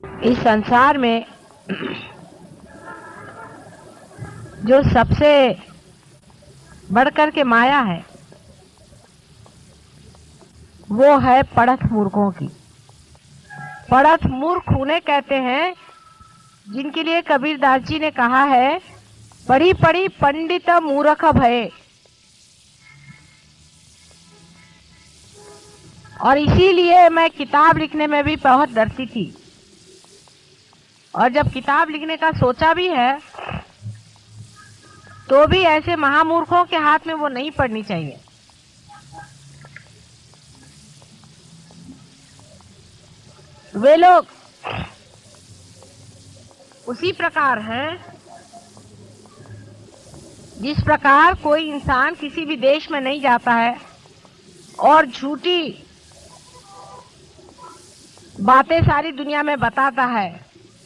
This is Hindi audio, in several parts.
इस संसार में जो सबसे बढ़कर के माया है वो है पढ़त मूर्खों की। पढ़त मूर्ख उन्हें कहते हैं जिनके लिए कबीरदास जी ने कहा है, पढ़ी पढ़ी पंडित मूर्ख भये। और इसीलिए मैं किताब लिखने में भी बहुत डरती थी, और जब किताब लिखने का सोचा भी है तो भी ऐसे महामूर्खों के हाथ में वो नहीं पड़नी चाहिए। वे लोग उसी प्रकार हैं जिस प्रकार कोई इंसान किसी भी देश में नहीं जाता है और झूठी बातें सारी दुनिया में बताता है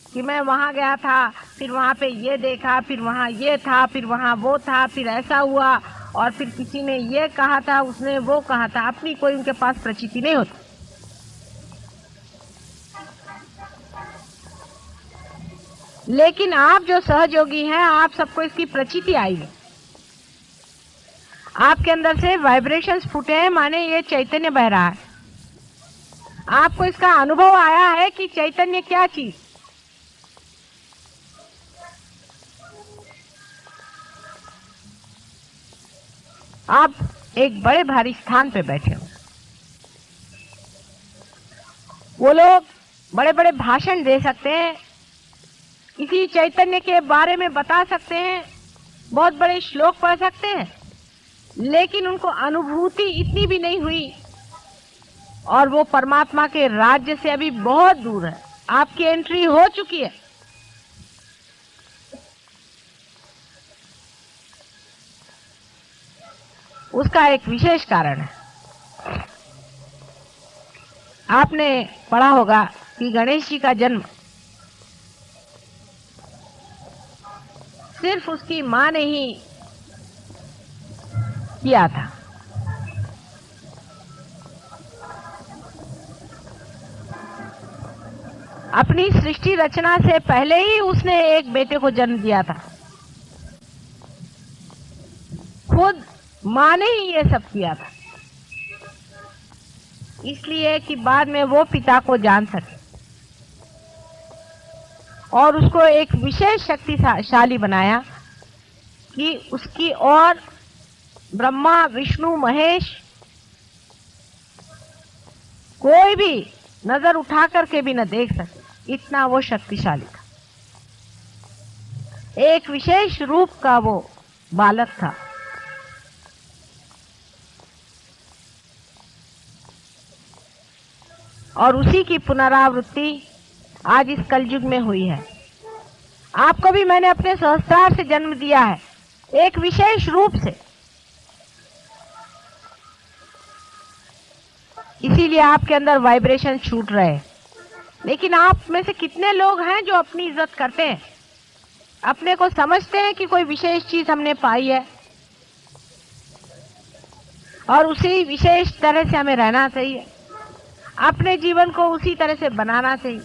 कि मैं वहां गया था, फिर वहां पे ये देखा, फिर वहां ये था, फिर वहां वो था, फिर ऐसा हुआ, और फिर किसी ने ये कहा था, उसने वो कहा था। अपनी कोई उनके पास प्रचिति नहीं होती। लेकिन आप जो सहयोगी हैं, आप सबको इसकी प्रचिति आई है, आपके अंदर से वाइब्रेशंस फूटे हैं, माने ये चैतन्य बह रहा है। आपको इसका अनुभव आया है कि चैतन्य क्या चीज। आप एक बड़े भारी स्थान पे बैठे हो, वो लोग बड़े बड़े भाषण दे सकते हैं, किसी चैतन्य के बारे में बता सकते हैं, बहुत बड़े श्लोक पढ़ सकते हैं, लेकिन उनको अनुभूति इतनी भी नहीं हुई, और वो परमात्मा के राज्य से अभी बहुत दूर है। आपकी एंट्री हो चुकी है, उसका एक विशेष कारण है। आपने पढ़ा होगा कि गणेश जी का जन्म सिर्फ उसकी मां ने ही किया था। अपनी सृष्टि रचना से पहले ही उसने एक बेटे को जन्म दिया था। खुद मां ने ही ये सब किया था, इसलिए कि बाद में वो पिता को जान सके और उसको एक विशेष शक्तिशाली बनाया कि उसकी और ब्रह्मा विष्णु महेश कोई भी नजर उठा करके भी न देख सके, इतना वो शक्तिशाली था। एक विशेष रूप का वो बालक था। और उसी की पुनरावृत्ति आज इस कलयुग में हुई है। आपको भी मैंने अपने सहस्त्रार से जन्म दिया है, एक विशेष रूप से। इसीलिए आपके अंदर वाइब्रेशन छूट रहे हैं। लेकिन आप में से कितने लोग हैं जो अपनी इज्जत करते हैं, अपने को समझते हैं कि कोई विशेष चीज हमने पाई है और उसी विशेष तरह से हमें रहना चाहिए, अपने जीवन को उसी तरह से बनाना चाहिए।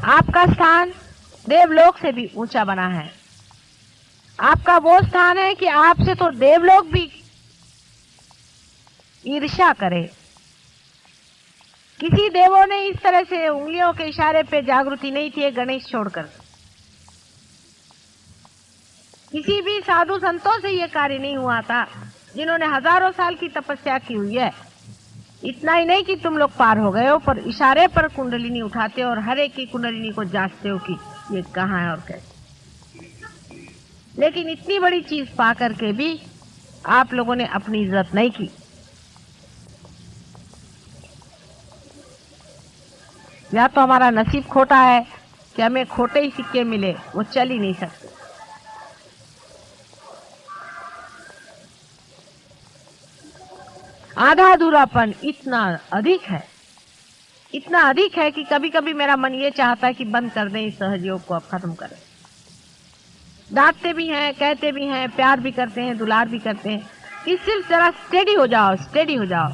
आपका स्थान देवलोक से भी ऊंचा बना है। आपका वो स्थान है कि आपसे तो देवलोक भी ईर्ष्या करे। किसी देवों ने इस तरह से उंगलियों के इशारे पे जागृति नहीं थी, गणेश छोड़कर। किसी भी साधु संतों से ये कार्य नहीं हुआ था जिन्होंने हजारों साल की तपस्या की हुई है। इतना ही नहीं कि तुम लोग पार हो गए हो, पर इशारे पर कुंडलिनी उठाते हो और हर एक की कुंडलिनी को जांचते हो कि ये कहाँ है और कैसे। लेकिन इतनी बड़ी चीज पा करके भी आप लोगों ने अपनी इज्जत नहीं की। या तो हमारा नसीब खोटा है कि हमें खोटे ही सिक्के मिले, वो चल ही नहीं सकते। आधा अधूरापन इतना अधिक है, इतना अधिक है कि कभी कभी मेरा मन ये चाहता है कि बंद कर दें इस सहयोग को, अब खत्म करें। डांटते भी हैं, कहते भी हैं, प्यार भी करते हैं, दुलार भी करते हैं कि सिर्फ जरा स्टेडी हो जाओ, स्टेडी हो जाओ,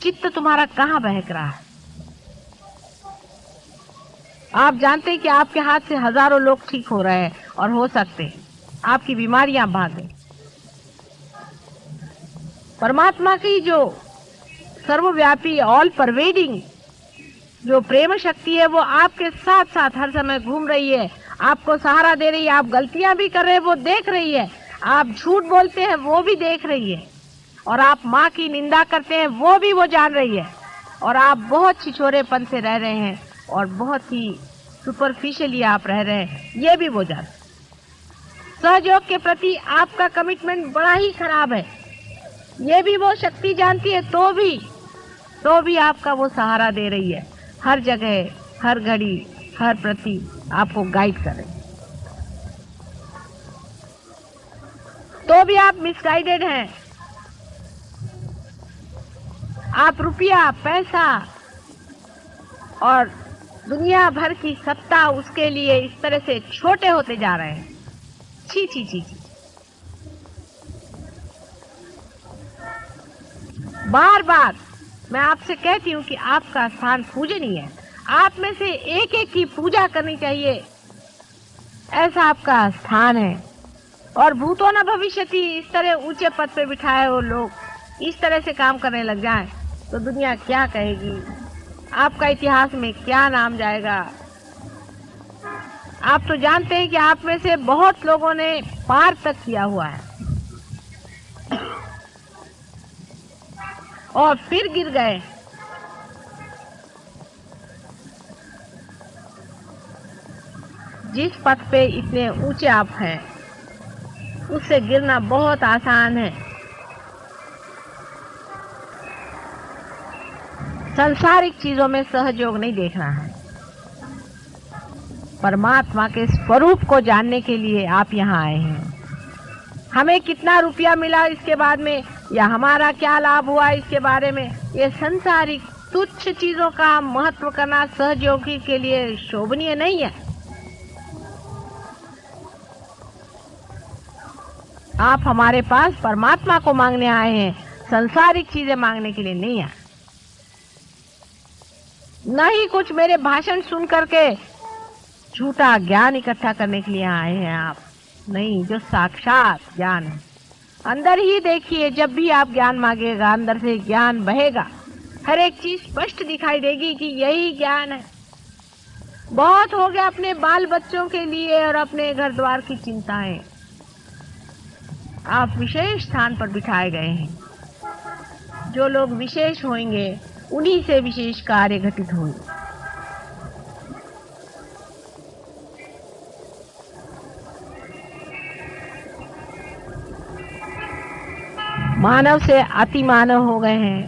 चित्त तुम्हारा कहाँ बहक रहा है। आप जानते हैं कि आपके हाथ से हजारों लोग ठीक हो रहे हैं और हो सकते हैं आपकी बीमारियां भागें। परमात्मा की जो सर्वव्यापी ऑल परवेडिंग जो प्रेम शक्ति है वो आपके साथ साथ हर समय घूम रही है, आपको सहारा दे रही है। आप गलतियां भी कर रहे हैं वो देख रही है, आप झूठ बोलते हैं वो भी देख रही है, और आप माँ की निंदा करते हैं वो भी वो जान रही है, और आप बहुत छिछोरेपन से रह रहे हैं और बहुत ही सुपरफिशियली आप रह रहे हैं ये भी वो जान। सहयोग के प्रति आपका कमिटमेंट बड़ा ही खराब है, ये भी वो शक्ति जानती है, तो भी आपका वो सहारा दे रही है, हर जगह हर घड़ी हर प्रति आपको गाइड कर रही है। तो भी आप मिसगाइडेड हैं। आप रुपया पैसा और दुनिया भर की सत्ता उसके लिए इस तरह से छोटे होते जा रहे हैं। छी छी छी छी। बार बार मैं आपसे कहती हूँ कि आपका स्थान पूजनीय है, आप में से एक एक की पूजा करनी चाहिए, ऐसा आपका स्थान है। और भूतो न भविष्यति, इस तरह ऊंचे पद पे बिठाए हो लोग इस तरह से काम करने लग जाएं तो दुनिया क्या कहेगी, आपका इतिहास में क्या नाम जाएगा। आप तो जानते हैं कि आप में से बहुत लोगों ने पार तक किया हुआ है और फिर गिर गए। जिस पथ पे इतने ऊंचे आप हैं उससे गिरना बहुत आसान है। सांसारिक चीजों में सहयोग नहीं देखना है, परमात्मा के स्वरूप को जानने के लिए आप यहाँ आए हैं। हमें कितना रुपया मिला इसके बाद में या हमारा क्या लाभ हुआ इसके बारे में, ये संसारिक तुच्छ चीजों का महत्व करना सहयोगी के लिए शोभनीय नहीं है। आप हमारे पास परमात्मा को मांगने आए हैं, संसारिक चीजें मांगने के लिए नहीं आए। न ही कुछ मेरे भाषण सुन करके झूठा ज्ञान इकट्ठा करने के लिए आए हैं आप, नहीं, जो साक्षात ज्ञान है। अंदर ही देखिए, जब भी आप ज्ञान मांगेगा अंदर से ज्ञान बहेगा, हर एक चीज स्पष्ट दिखाई देगी कि यही ज्ञान है। बहुत हो गया अपने बाल बच्चों के लिए और अपने घर द्वार की चिंताएं, आप विशेष स्थान पर बिठाए गए हैं। जो लोग विशेष होंगे उन्हीं से विशेष कार्य घटित होंगे। मानव से अति मानव हो गए हैं।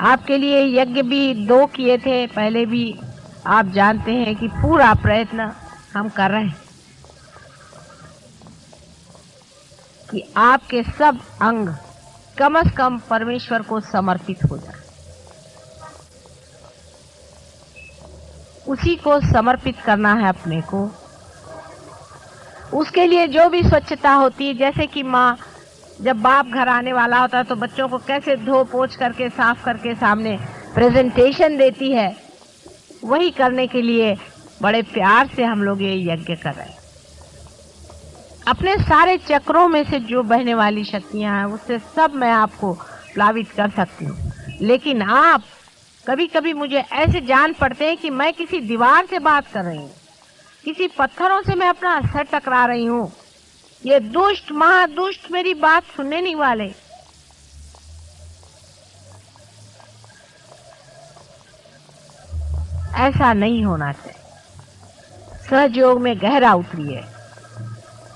आपके लिए यज्ञ भी 2 किए थे पहले भी, आप जानते हैं कि पूरा प्रयत्न हम कर रहे हैं कि आपके सब अंग कम से कम परमेश्वर को समर्पित हो जाए। उसी को समर्पित करना है अपने को। उसके लिए जो भी स्वच्छता होती है, जैसे कि माँ जब बाप घर आने वाला होता है तो बच्चों को कैसे धो पोंछ करके साफ करके सामने प्रेजेंटेशन देती है, वही करने के लिए बड़े प्यार से हम लोग ये यज्ञ कर रहे हैं। अपने सारे चक्रों में से जो बहने वाली शक्तियां हैं उससे सब मैं आपको प्लावित कर सकती हूँ, लेकिन आप कभी कभी मुझे ऐसे जान पड़ते हैं कि मैं किसी दीवार से बात कर रही हूँ, किसी पत्थरों से मैं अपना सर टकरा रही हूँ। ये दुष्ट महादुष्ट मेरी बात सुनने नहीं वाले। ऐसा नहीं होना चाहिए। सहयोग में गहरा उतरिए।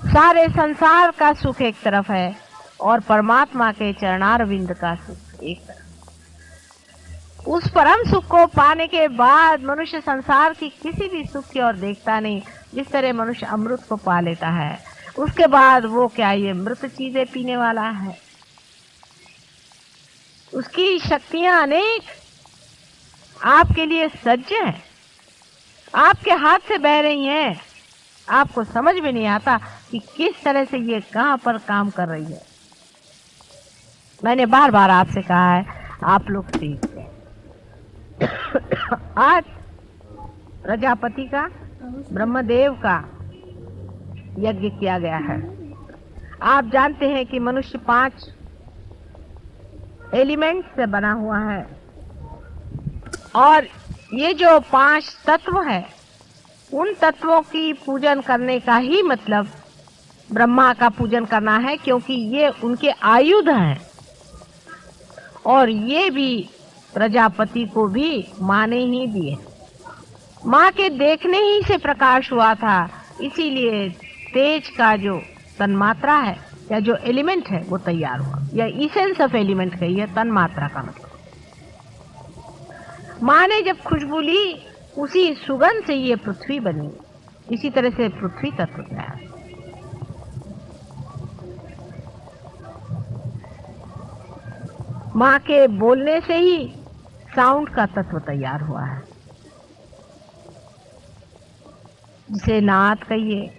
सारे संसार का सुख एक तरफ है और परमात्मा के चरणारविंद का सुख एक तरफ। उस परम सुख को पाने के बाद मनुष्य संसार की किसी भी सुख की ओर देखता नहीं। जिस तरह मनुष्य अमृत को पा लेता है उसके बाद वो क्या ये मृत चीजें पीने वाला है। उसकी शक्तियां अनेक आपके लिए सज्ज हैं, आपके हाथ से बह रही हैं। आपको समझ में नहीं आता कि किस तरह से ये कहां पर काम कर रही है। मैंने बार बार आपसे कहा है, आप लोग सीखते हैं। आज प्रजापति का, ब्रह्मदेव का यज्ञ किया गया है। आप जानते हैं कि मनुष्य 5 एलिमेंट से बना हुआ है और ये जो 5 तत्व है, उन तत्वों की पूजन करने का ही मतलब ब्रह्मा का पूजन करना है, क्योंकि ये उनके आयुध हैं और ये भी प्रजापति को भी माँ ने ही दिए। माँ के देखने ही से प्रकाश हुआ था, इसीलिए तेज का जो तन्मात्रा है या जो एलिमेंट है वो तैयार हुआ, या इसेंस ऑफ एलिमेंट कही है तन्मात्रा का मतलब। माँ ने जब खुशबू ली, उसी सुगंध से ये पृथ्वी बनी। इसी तरह से पृथ्वी तत्व तैयार। माँ के बोलने से ही साउंड का तत्व तैयार हुआ है, जिसे नाद कहिए।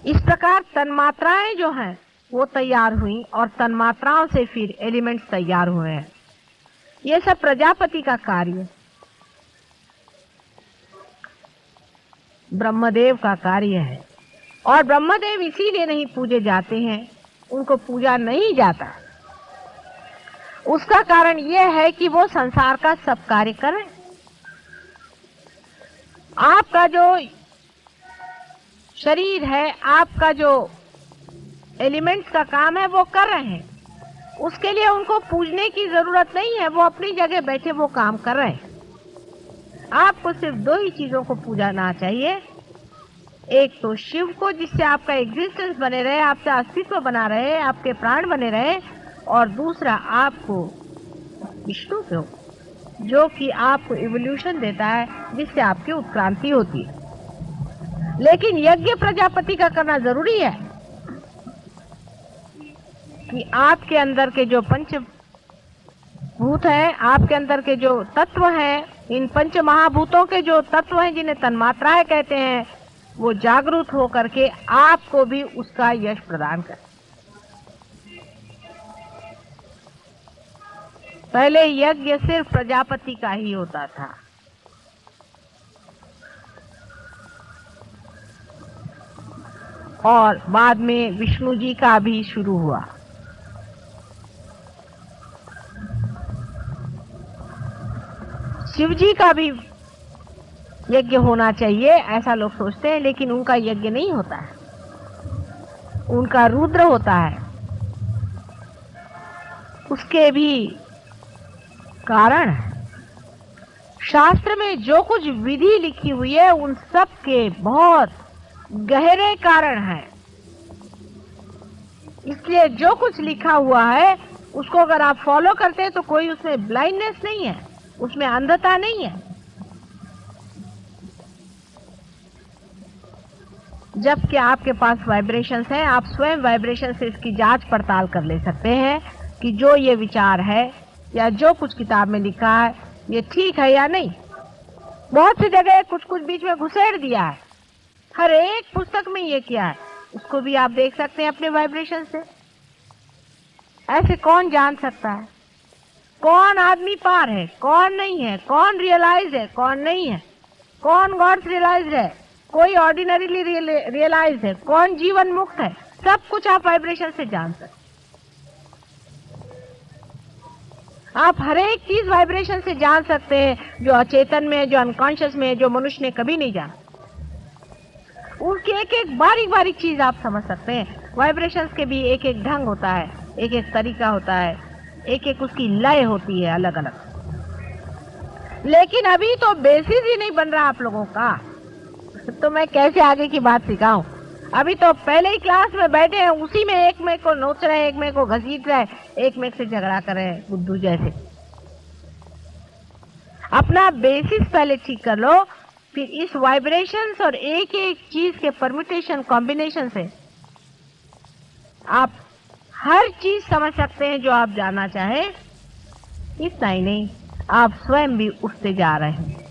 इस प्रकार तन्मात्राएं जो हैं वो तैयार हुई और तन्मात्राओं से फिर एलिमेंट्स तैयार हुए हैं। ये सब प्रजापति का कार्य, ब्रह्मदेव का कार्य है। और ब्रह्मदेव इसीलिए नहीं पूजे जाते हैं, उनको पूजा नहीं जाता। उसका कारण यह है कि वो संसार का सब कार्य करें। आपका जो शरीर है, आपका जो एलिमेंट्स का काम है वो कर रहे हैं, उसके लिए उनको पूजने की जरूरत नहीं है। वो अपनी जगह बैठे वो काम कर रहे हैं। आपको सिर्फ 2 ही चीजों को पूजना चाहिए। एक तो शिव को, जिससे आपका एग्जिस्टेंस बने रहे, आपका अस्तित्व बना रहे, आपके प्राण बने रहे, और दूसरा आपको विष्णु को, जो कि आपको इवोल्यूशन देता है, जिससे आपकी उत्क्रांति होती है। लेकिन यज्ञ प्रजापति का करना जरूरी है कि आपके अंदर के जो पंचभूत हैं, आपके अंदर के जो तत्व हैं, इन पंच महाभूतों के जो तत्व हैं जिन्हें तन्मात्राएं कहते हैं, वो जागरूक हो करके आपको भी उसका यश प्रदान करें। पहले यज्ञ सिर्फ प्रजापति का ही होता था, और बाद में विष्णु जी का भी शुरू हुआ। शिव जी का भी यज्ञ होना चाहिए, ऐसा लोग सोचते हैं, लेकिन उनका यज्ञ नहीं होता है, उनका रुद्र होता है। उसके भी कारण है। शास्त्र में जो कुछ विधि लिखी हुई है, उन सब के बहुत गहरे कारण हैं। इसलिए जो कुछ लिखा हुआ है उसको अगर आप फॉलो करते हैं तो कोई उसमें ब्लाइंडनेस नहीं है, उसमें अंधता नहीं है। जबकि आपके पास वाइब्रेशंस हैं, आप स्वयं वाइब्रेशन से इसकी जांच पड़ताल कर ले सकते हैं कि जो ये विचार है या जो कुछ किताब में लिखा है ये ठीक है या नहीं। बहुत सी जगह कुछ कुछ बीच में घुसेड़ दिया है, हर एक पुस्तक में ये किया है, उसको भी आप देख सकते हैं अपने वाइब्रेशन से। ऐसे कौन जान सकता है कौन आदमी पार है, कौन नहीं है, कौन रियलाइज है, कौन नहीं है, कौन गॉड्स रियलाइज है, कोई ऑर्डिनरीली रियलाइज है, कौन जीवन मुक्त है। सब कुछ आप वाइब्रेशन से जान सकते। आप हर एक चीज वाइब्रेशन से जान सकते हैं, जो अचेतन में है, जो अनकॉन्शियस में है, जो मनुष्य ने कभी नहीं जाना। उसकी एक एक बारीक बारीक चीज आप समझ सकते हैं। वाइब्रेशंस के भी एक एक ढंग होता है, एक एक तरीका होता है, एक एक उसकी लय होती है अलग अलग। लेकिन अभी तो बेसिस ही नहीं बन रहा आप लोगों का, तो मैं कैसे आगे की बात सिखाऊं। अभी तो पहले ही क्लास में बैठे हैं, उसी में एक में को नोच रहे हैं, एक में को घसीट रहे हैं, एक में से झगड़ा कर रहे हैं बुद्धू जैसे। अपना बेसिस पहले ठीक कर लो, फिर इस वाइब्रेशंस और एक एक चीज के परम्यूटेशन कॉम्बिनेशन से आप हर चीज समझ सकते हैं जो आप जानना चाहें। इतना ही नहीं, आप स्वयं भी उठते जा रहे हैं।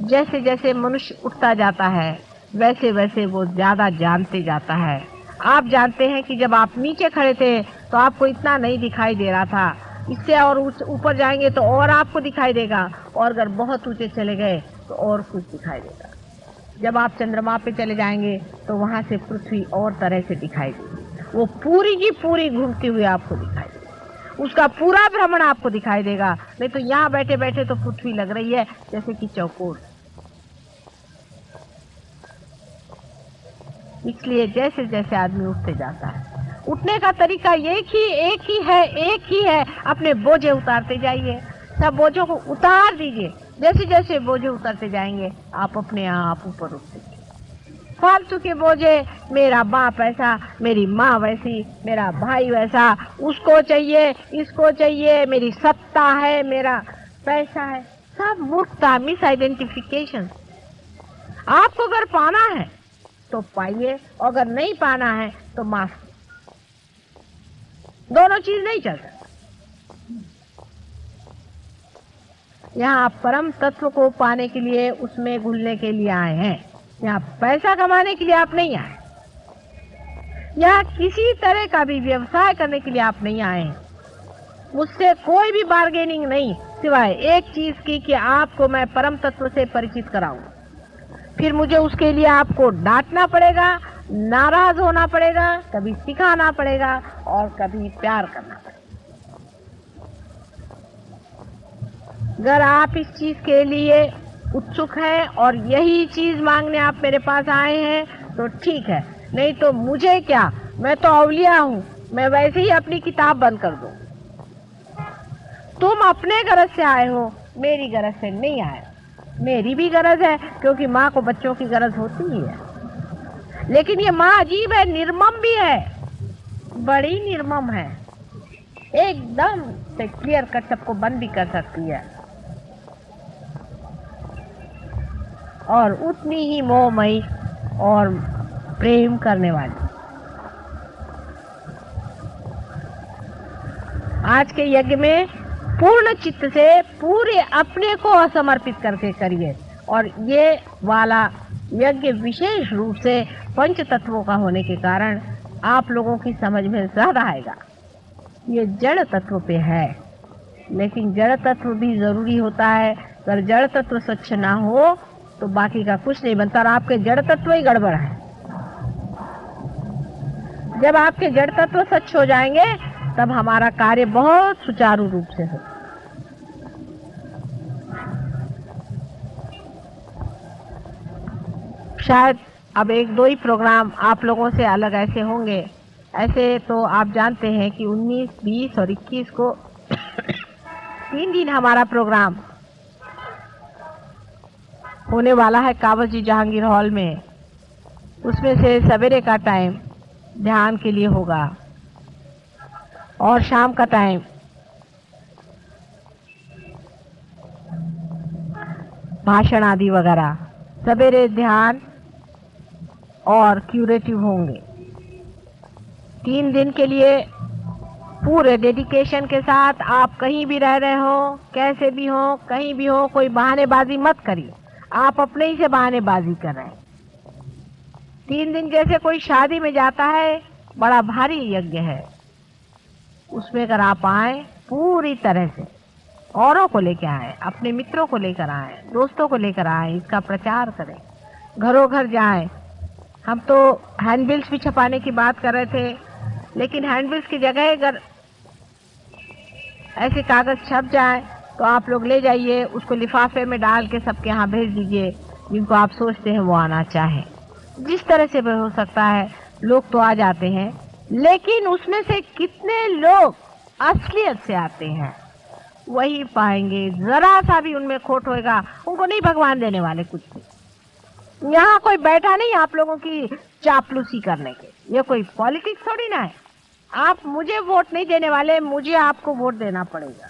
जैसे जैसे मनुष्य उठता जाता है वैसे वैसे वो ज्यादा जानते जाता है, आप जानते हैं कि जब आप नीचे खड़े थे तो आपको इतना नहीं दिखाई दे रहा था, इससे और ऊपर जाएंगे तो और आपको दिखाई देगा, और अगर बहुत ऊंचे चले गए तो और कुछ दिखाई देगा। जब आप चंद्रमा पे चले जाएंगे तो वहां से पृथ्वी और तरह से दिखाई देगी, वो पूरी की पूरी घूमती हुई आपको दिखाई देगी, उसका पूरा भ्रमण आपको दिखाई देगा। नहीं तो यहाँ बैठे बैठे तो पृथ्वी लग रही है जैसे कि चौकोर। इसलिए जैसे जैसे आदमी उठते जाता है, उठने का तरीका एक ही है, अपने बोझे उतारते जाइए, सब बोझों को उतार दीजिए। जैसे जैसे बोझे उतरते जाएंगे आप अपने आप ऊपर उठते जाएंगे। फालतू के बोझे, मेरा बाप ऐसा, मेरी माँ वैसी, मेरा भाई वैसा, उसको चाहिए, इसको चाहिए, मेरी सत्ता है, मेरा पैसा है, सब मूर्खता, मिस आइडेंटिफिकेशन। आपको अगर पाना है तो पाइए, और अगर नहीं पाना है तो माफ। दोनों चीज नहीं चल सकती। यहाँ आप परम तत्व को पाने के लिए, उसमें घुलने के लिए आए हैं। यहाँ पैसा कमाने के लिए आप नहीं आए, यहाँ किसी तरह का भी व्यवसाय करने के लिए आप नहीं आए हैं। मुझसे कोई भी बार्गेनिंग नहीं, सिवाय एक चीज की कि आपको मैं परम तत्व से परिचित कराऊं। फिर मुझे उसके लिए आपको डांटना पड़ेगा, नाराज होना पड़ेगा, कभी सिखाना पड़ेगा और कभी प्यार करना पड़ेगा। अगर आप इस चीज के लिए उत्सुक हैं और यही चीज मांगने आप मेरे पास आए हैं तो ठीक है, नहीं तो मुझे क्या, मैं तो औलिया हूं, मैं वैसे ही अपनी किताब बंद कर दूं। तुम अपने गरज से आए हो, मेरी गरज से नहीं आए। मेरी भी गरज है, क्योंकि माँ को बच्चों की गरज होती ही है, लेकिन ये माँ अजीब है, निर्मम भी है, बड़ी निर्मम है, एकदम से क्लियर कट सबको बंद भी कर सकती है, और उतनी ही मोहमयी और प्रेम करने वाली। आज के यज्ञ में पूर्ण चित्त से पूरे अपने को समर्पित करके करिए, और ये वाला यज्ञ विशेष रूप से पंच तत्वों का होने के कारण आप लोगों की समझ में ज्यादा आएगा। ये जड़ तत्व पे है, लेकिन जड़ तत्व भी जरूरी होता है। अगर जड़ तत्व स्वच्छ ना हो तो बाकी का कुछ नहीं बनता, और आपके जड़ तत्व ही गड़बड़ है। जब आपके जड़ तत्व स्वच्छ हो जाएंगे तब हमारा कार्य बहुत सुचारू रूप से हो। शायद अब एक दो ही प्रोग्राम आप लोगों से अलग ऐसे होंगे। ऐसे तो आप जानते हैं कि 19, 20 और 21 को 3 दिन हमारा प्रोग्राम होने वाला है कावल जी जहांगीर हॉल में। उसमें से सवेरे का टाइम ध्यान के लिए होगा और शाम का टाइम भाषण आदि वगैरह, सवेरे ध्यान और क्यूरेटिव होंगे। 3 दिन के लिए पूरे डेडिकेशन के साथ आप कहीं भी रह रहे हो, कैसे भी हो, कहीं भी हो, कोई बहानेबाजी मत करिए। आप अपने ही से बहानेबाजी कर रहे हैं। 3 दिन जैसे कोई शादी में जाता है, बड़ा भारी यज्ञ है, उसमें अगर आप आए पूरी तरह से, औरों को लेकर आए, अपने मित्रों को लेकर आए, दोस्तों को लेकर आए, इसका प्रचार करें, घरों घर जाएं। हम तो हैंडबिल्स भी छपाने की बात कर रहे थे, लेकिन हैंडबिल्स की जगह अगर ऐसे कागज छप जाए तो आप लोग ले जाइए, उसको लिफाफे में डाल के सबके यहाँ भेज दीजिए जिनको आप सोचते हैं वो आना चाहें। जिस तरह से भी हो सकता है, लोग तो आ जाते हैं, लेकिन उसमें से कितने लोग असलियत से आते हैं वही पाएंगे। जरा सा भी उनमें खोट होएगा, उनको नहीं भगवान देने वाले कुछ भी। यहाँ कोई बैठा नहीं आप लोगों की चापलूसी करने के, ये कोई पॉलिटिक्स थोड़ी ना है। आप मुझे वोट नहीं देने वाले, मुझे आपको वोट देना पड़ेगा,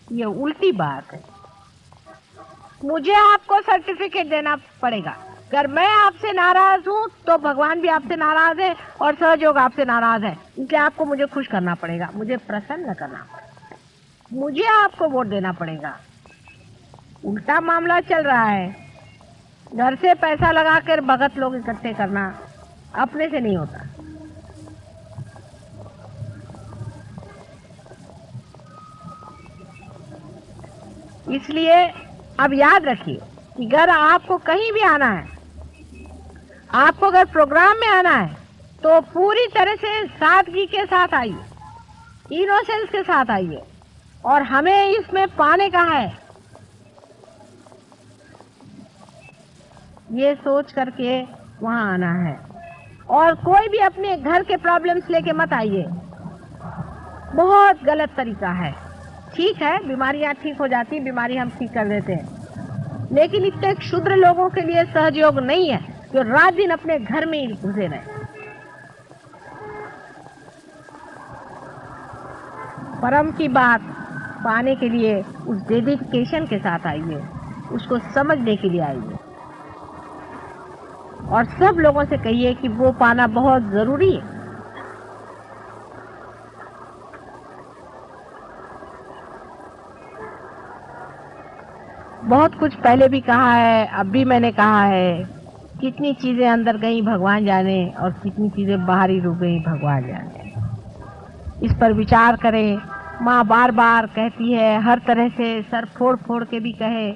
ये उल्टी बात है। मुझे आपको सर्टिफिकेट देना पड़ेगा। अगर मैं आपसे नाराज हूँ तो भगवान भी आपसे नाराज है और सहयोग आपसे नाराज है, इसलिए आपको मुझे खुश करना पड़ेगा, मुझे प्रसन्न करना पड़ेगा, मुझे आपको वोट देना पड़ेगा। उल्टा मामला चल रहा है। घर से पैसा लगाकर भगत लोग इकट्ठे करना अपने से नहीं होता। इसलिए अब याद रखिए कि अगर आपको कहीं भी आना है, आपको अगर प्रोग्राम में आना है, तो पूरी तरह से सादगी के साथ आइए, इनोसेंस के साथ आइए, और हमें इसमें पाने का है ये सोच करके वहां आना है। और कोई भी अपने घर के प्रॉब्लम्स लेके मत आइए, बहुत गलत तरीका है। ठीक है, बीमारियां ठीक हो जाती, बीमारी हम ठीक कर देते हैं, लेकिन इतने क्षुद्र लोगों के लिए सहयोग नहीं है जो रात दिन अपने घर में ही घुसे रहे। परम की बात पाने के लिए उस डेडिकेशन के साथ आइए, उसको समझने के लिए आइए, और सब लोगों से कहिए कि वो पाना बहुत जरूरी है। बहुत कुछ पहले भी कहा है, अब भी मैंने कहा है, कितनी चीजें अंदर गई भगवान जाने, और कितनी चीजें बाहरी रुक गई भगवान जाने। इस पर विचार करें। माँ बार बार कहती है, हर तरह से सर फोड़ फोड़ के भी कहे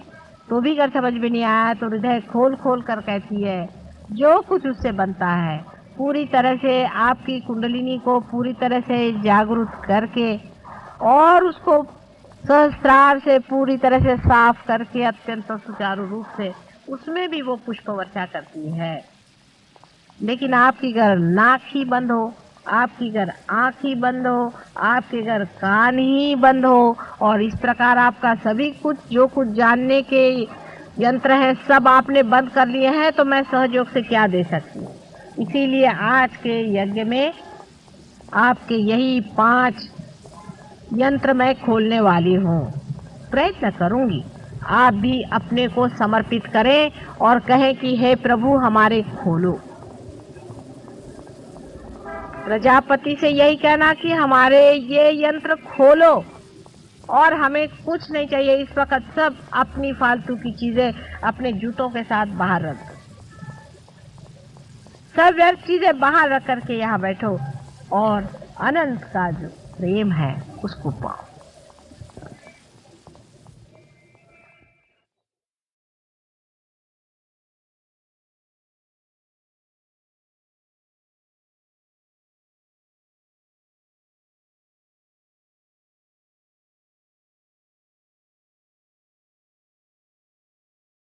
तो भी अगर समझ में नहीं आया तो हृदय खोल खोल कर कहती है, जो कुछ उससे बनता है पूरी तरह से आपकी कुंडलिनी को पूरी तरह से जागरूक करके और उसको सहस्त्रार से पूरी तरह से साफ करके अत्यंत सुचारू रूप से उसमें भी वो पुष्प वर्षा करती है। लेकिन आपकी अगर नाक ही बंद हो, आपकी अगर आंख ही बंद हो, आपके अगर कान ही बंद हो, और इस प्रकार आपका सभी कुछ जो कुछ जानने के यंत्र है सब आपने बंद कर लिए हैं, तो मैं सहयोग से क्या दे सकती हूँ। इसीलिए आज के यज्ञ में आपके यही 5 यंत्र मैं खोलने वाली हूँ। प्रयत्न करूंगी आप भी अपने को समर्पित करें और कहें कि हे प्रभु हमारे खोलो। प्रजापति से यही कहना कि हमारे ये यंत्र खोलो, और हमें कुछ नहीं चाहिए इस वक्त, सब अपनी फालतू की चीजें अपने जूतों के साथ बाहर रख दो, सब व्यर्थ चीजें बाहर रख करके यहाँ बैठो और अनंत का जो प्रेम है उसको पाओ।